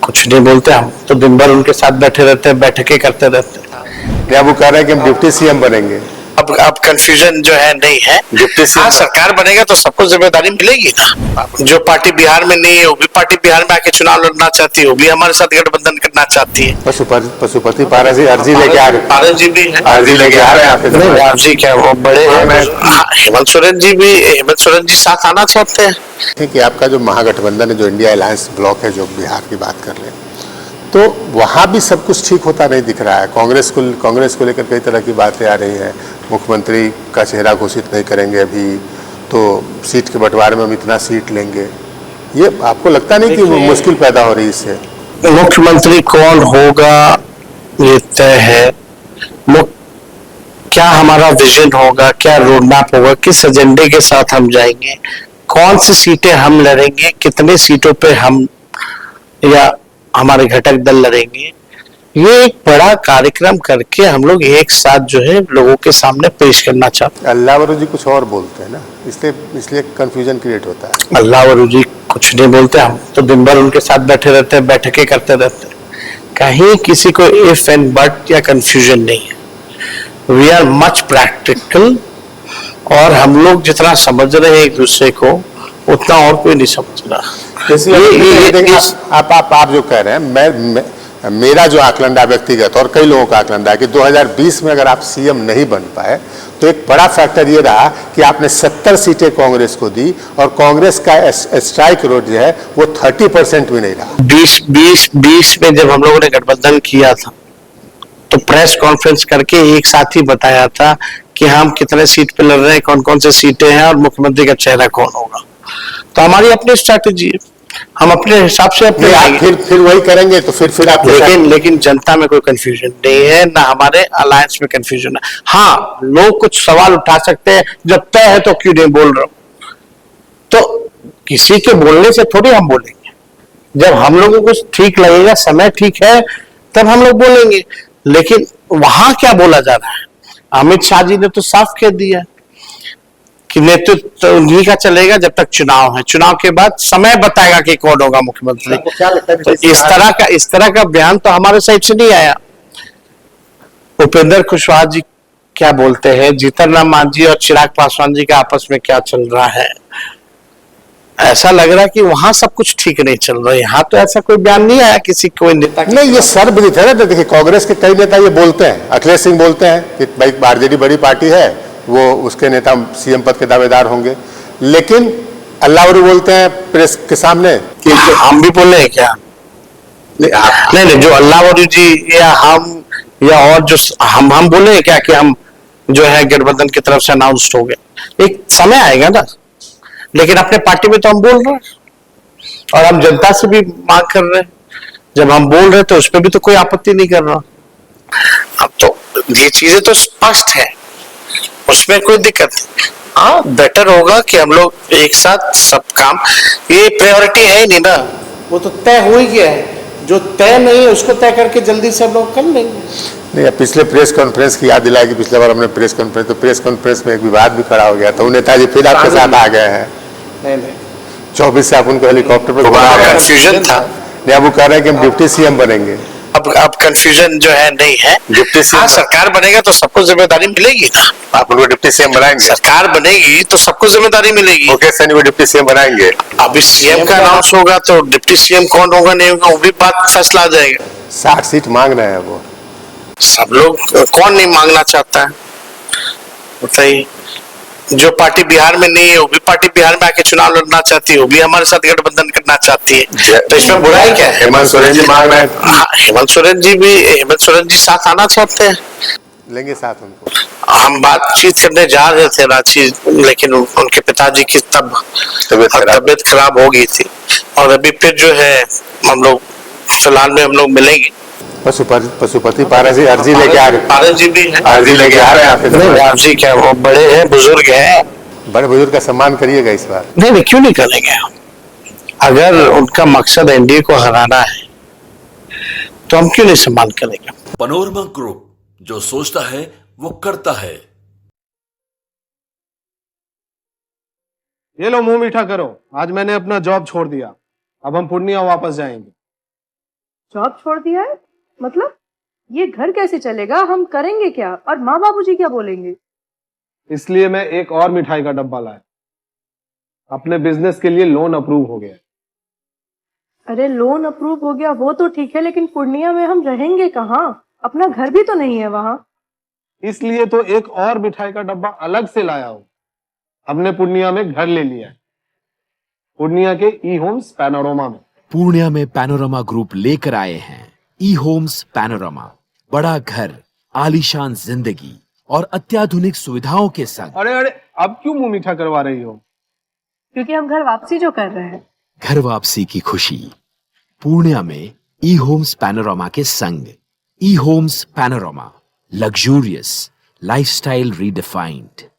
कुछ नहीं बोलते, हम तो दिन भर उनके साथ बैठे रहते हैं, बैठकें करते रहते हैं। या वो कह रहे हैं कि हम डिप्टी सीएम बनेंगे। अब कंफ्यूजन जो है नहीं है। डिप्टी सीएम हाँ, सरकार बनेगा तो सबको जिम्मेदारी मिलेगी ना। जो पार्टी बिहार में नहीं है वो भी पार्टी बिहार में आके चुनाव लड़ना चाहती है, वो भी हमारे साथ गठबंधन करना चाहती है। पशुपति पारस जी अर्जी लेके आ रहे हैं। पारस जी भी है, अर्जी लेके आ रहे हैं आपके नहीं, साथ। अर्जी क्या, वो बड़े हैं। हेमंत सोरेन जी साथ आना चाहते हैं। है कि आपका जो महागठबंधन है, जो इंडिया अलायंस ब्लॉक है, जो बिहार की बात कर रहे हैं, तो वहाँ भी सब कुछ ठीक होता नहीं दिख रहा है। कांग्रेस को लेकर कई तरह की बातें आ रही हैं। मुख्यमंत्री का चेहरा घोषित नहीं करेंगे अभी, तो सीट के बंटवारे में हम इतना सीट लेंगे। ये आपको लगता नहीं कि मुश्किल पैदा हो रही है इससे? मुख्यमंत्री कौन होगा ये तय है। क्या हमारा विजन होगा, क्या रोड मैप होगा, किस एजेंडे के साथ हम जाएंगे, कौन सी सीटें हम लड़ेंगे, कितने सीटों पे हम या हमारे घटक दल लड़ेंगे, ये एक बड़ा कार्यक्रम करके हम लोग एक साथ जो है लोगों के सामने पेश करना चाहते हैं। अल्लाह वरू जी कुछ और बोलते हैं ना, इसलिए कंफ्यूजन क्रिएट होता है। अल्लाह वरू जी कुछ नहीं बोलते, हम तो दिन भर उनके साथ बैठे रहते हैं, बैठकें करते रहते हैं। कहीं किसी को इफ एंड बट या कंफ्यूजन नहीं है। वी आर मच प्रैक्टिकल, और हम लोग जितना समझ रहे हैं एक दूसरे को उतना और कोई नहीं समझ रहा। आप जो कह रहे हैं, मेरा जो आकलन है व्यक्तिगत और कई लोगों का आकलन है कि 2020 में अगर आप सीएम नहीं बन पाए तो एक बड़ा फैक्टर ये रहा कि आपने 70 सीटें कांग्रेस को दी और कांग्रेस का स्ट्राइक रेट जो है वो 30% भी नहीं रहा। 20 में जब हम लोगों ने गठबंधन किया था तो प्रेस कॉन्फ्रेंस करके एक साथ ही बताया था कि हम कितने सीट पे लड़ रहे हैं, कौन कौन से सीटें हैं और मुख्यमंत्री का चेहरा कौन होगा। तो हमारी अपनी स्ट्रैटेजी है, हम अपने हिसाब से अपने फिर वही करेंगे तो फिर आप लेकिन जनता में कोई कंफ्यूजन नहीं है, ना हमारे अलायंस में कंफ्यूजन है। हाँ, लोग कुछ सवाल उठा सकते हैं, जब तय है तो क्यों नहीं बोल रहा हूं, तो किसी के बोलने से थोड़ी हम बोलेंगे। जब हम लोगों को ठीक लगेगा, समय ठीक है, तब हम लोग बोलेंगे। लेकिन वहां क्या बोला जा रहा है, अमित शाह जी ने तो साफ कह दिया कि नेतृत्व तो उन्हीं का चलेगा जब तक चुनाव है, चुनाव के बाद समय बताएगा कि कौन होगा मुख्यमंत्री। तो इस तरह का बयान तो हमारे साइड से नहीं आया। उपेंद्र कुशवाहा जी क्या बोलते हैं, जीतन राम मांझी और चिराग पासवान जी का आपस में क्या चल रहा है, ऐसा लग रहा है कि वहां सब कुछ ठीक नहीं चल रहा है। यहाँ तो ऐसा कोई बयान नहीं आया किसी कोई नेता नहीं, ये सर्वविदित है ना। देखिए, कांग्रेस के कई नेता ये बोलते हैं, अखिलेश सिंह बोलते हैं कि भाई आरजेडी बड़ी पार्टी है, वो उसके नेता सीएम पद के दावेदार होंगे। लेकिन अल्लाह वरू बोलते हैं प्रेस के सामने कि हम भी बोले हैं क्या? नहीं, जो अल्लाह वरू जी या हम या और जो हम बोले हैं क्या कि हम जो है गठबंधन की तरफ से अनाउंस्ड हो गए। एक समय आएगा ना, लेकिन अपने पार्टी में तो हम बोल रहे हैं और हम जनता से भी मांग कर रहे हैं। जब हम बोल रहे हैं तो उस पर भी तो कोई आपत्ति नहीं कर रहा। अब तो ये चीजें तो स्पष्ट है, उसमें कोई दिक्कत नहीं। हाँ, बेटर होगा कि हम लोग एक साथ सब काम, ये प्रायोरिटी है ही नहीं ना, वो तो तय हो ही गया है। जो तय नहीं है उसको तय करके जल्दी से हम लोग कर लेंगे। नहीं, पिछले प्रेस कॉन्फ्रेंस की याद दिलाएगी। पिछले बार हमने प्रेस कॉन्फ्रेंस में एक विवाद भी खड़ा हो गया था, नेताजी फिर आपके साथ आ गए हैं। नहीं, 24 से आप उनको हेलीकॉप्टर पर कंफ्यूजन था। नहीं, वो कह रहे हैं कि हम डिप्टी सीएम बनेंगे। अब कंफ्यूजन जो है नहीं है। डिप्टी सीएम, हाँ, सरकार बनेगा तो सबको जिम्मेदारी मिलेगी ना। आप उनको डिप्टी सीएम बनाएंगे? सरकार बनेगी तो सबको जिम्मेदारी मिलेगी। मुकेश सहनी को डिप्टी सीएम बनाएंगे? अभी सीएम का अनाउंस होगा तो डिप्टी सीएम कौन होगा नहीं होगा वो भी बात फैसला आ जाएगा। 60 सीट मांग रहे हैं वो। सब लोग, कौन नहीं मांगना चाहता है बताइए। जो पार्टी बिहार में नहीं है वो भी पार्टी बिहार में आके चुनाव लड़ना चाहती है, वो भी हमारे साथ गठबंधन करना चाहती है। तो इसमें बुराई क्या है? हेमंत सोरेन जी मांग रहे हैं। हाँ, हेमंत सोरेन जी साथ आना चाहते हैं, लेंगे साथ उनको। हम बातचीत करने जा रहे थे रांची, लेकिन उनके पिताजी की तब तबीयत खराब हो गई थी। और अभी फिर जो है हम लोग फिलहाल में हम लोग मिलेंगे। पशुपति पारस जी अर्जी लेके आ रहे हैं। पारस जी भी है, अर्जी लेके आ रहे हैं आपके साथ। अर्जी क्या, वो बड़े हैं, बुजुर्ग हैं। बड़े बुजुर्ग का सम्मान करिएगा इस बार। नहीं, क्यों नहीं करेंगे हम। अगर उनका मकसद एनडीए को हराना है तो हम क्यों नहीं सम्मान करेंगे। पनोरमा ग्रुप, जो सोचता है वो करता है। ये लो, मुंह मीठा करो। आज मैंने अपना जॉब छोड़ दिया, अब हम पूर्णिया वापस जाएंगे। जॉब छोड़ दिया है? मतलब ये घर कैसे चलेगा? हम करेंगे क्या? और माँ बाबूजी क्या बोलेंगे? इसलिए मैं एक और मिठाई का डब्बा लाया। अपने बिजनेस के लिए लोन अप्रूव हो गया। अरे लोन अप्रूव हो गया वो तो ठीक है, लेकिन पूर्णिया में हम रहेंगे कहाँ? अपना घर भी तो नहीं है वहां। इसलिए तो एक और मिठाई का डब्बा अलग से लाया हूं। हमने पूर्णिया में घर ले लिया है, पूर्णिया के ई होम्स पैनोरमा में। पूर्णिया में पैनोरमा ग्रुप लेकर आए हैं ई होम्स पैनोरमा। बड़ा घर, आलीशान जिंदगी और अत्याधुनिक सुविधाओं के संग। अरे अरे, अब क्यों मुंह मीठा करवा रही हो? क्योंकि हम घर वापसी जो कर रहे हैं। घर वापसी की खुशी पूर्णिया में ई होम्स पैनोरमा के संग। ई homes panorama, luxurious lifestyle redefined.